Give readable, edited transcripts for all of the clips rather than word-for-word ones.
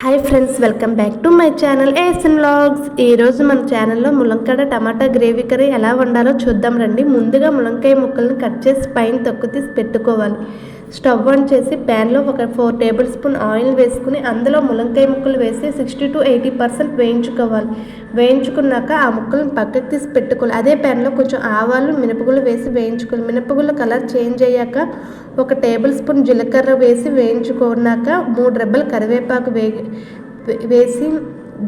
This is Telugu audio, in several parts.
Hi friends, welcome back to my channel ASN vlogs. ఈరోజు మన ఛానల్లో ములంకాడ టమాటా గ్రేవీ కర్రీ ఎలా వండాలో చూద్దాం రండి. ముందుగా ములంకాయ ముక్కలను కట్ చేసి పైన తొక్కు తీసి పెట్టుకోవాలి. స్టవ్ ఆన్ చేసి ప్యాన్లో ఒక 4 టేబుల్ స్పూన్ ఆయిల్ వేసుకుని అందులో ములంకాయ ముక్కలు వేసి 60 to 80% వేయించుకోవాలి. వేయించుకున్నాక ఆ ముక్కలను పక్కకు తీసి పెట్టుకోవాలి. అదే ప్యాన్లో కొంచెం ఆవాలు మినపగుళ్ళు వేసి వేయించుకోవాలి. మినపగుళ్ళ కలర్ చేంజ్ అయ్యాక 1 టేబుల్ స్పూన్ జీలకర్ర వేసి వేయించుకున్నాక 3 రెబ్బల కరివేపాకు వేసి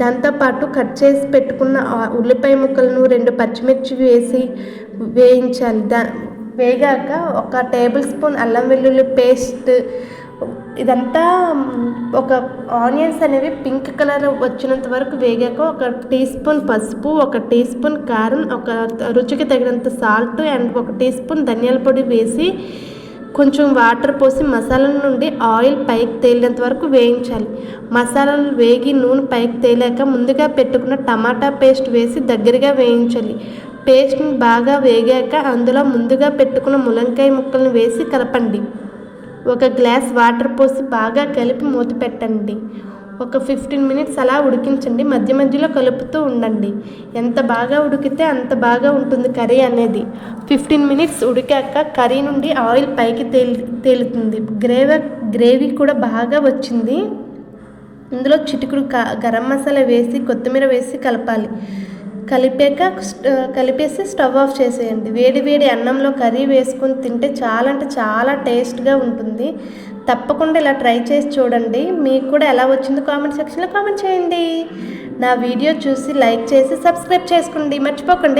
దాంతోపాటు కట్ చేసి పెట్టుకున్న ఉల్లిపాయ ముక్కలను 2 పచ్చిమిర్చి వేసి వేయించాలి. వేగాక 1 టేబుల్ స్పూన్ అల్లం వెల్లుల్లి పేస్ట్, ఇదంతా ఒక ఆనియన్స్ అనేవి పింక్ కలర్ వచ్చినంత వరకు వేగాక 1 టీ స్పూన్ పసుపు, 1 టీ స్పూన్ కారం, 1 రుచికి తగినంత సాల్ట్ అండ్ 1 టీ స్పూన్ ధనియాల పొడి వేసి కొంచెం వాటర్ పోసి మసాలాల నుండి ఆయిల్ పైకి తేలేంత వరకు వేయించాలి. మసాలాలు వేగి నూనె పైకి తేలాక ముందుగా పెట్టుకున్న టమాటా పేస్ట్ వేసి దగ్గరగా వేయించాలి. పేస్ట్ని బాగా వేగాక అందులో ముందుగా పెట్టుకున్న ములంకాయ ముక్కలను వేసి కలపండి. 1 గ్లాస్ వాటర్ పోసి బాగా కలిపి మూత పెట్టండి. ఒక 15 మినిట్స్ అలా ఉడికించండి. మధ్య మధ్యలో కలుపుతూ ఉండండి. ఎంత బాగా ఉడికితే అంత బాగా ఉంటుంది కర్రీ అనేది. 15 మినిట్స్ ఉడికాక కర్రీ నుండి ఆయిల్ పైకి తేలుతుంది. గ్రేవీ కూడా బాగా వచ్చింది. ఇందులో చిటికుడు గరం మసాలా వేసి కొత్తిమీర వేసి కలపాలి. కలిపేసి స్టవ్ ఆఫ్ చేసేయండి. వేడి వేడి అన్నంలో కర్రీ వేసుకొని తింటే చాలా అంటే చాలా టేస్ట్గా ఉంటుంది. తప్పకుండా ఇలా ట్రై చేసి చూడండి. మీకు కూడా ఎలా వచ్చిందో కామెంట్ సెక్షన్లో కామెంట్ చేయండి. నా వీడియో చూసి లైక్ చేసి సబ్స్క్రైబ్ చేసుకోండి, మర్చిపోకండి.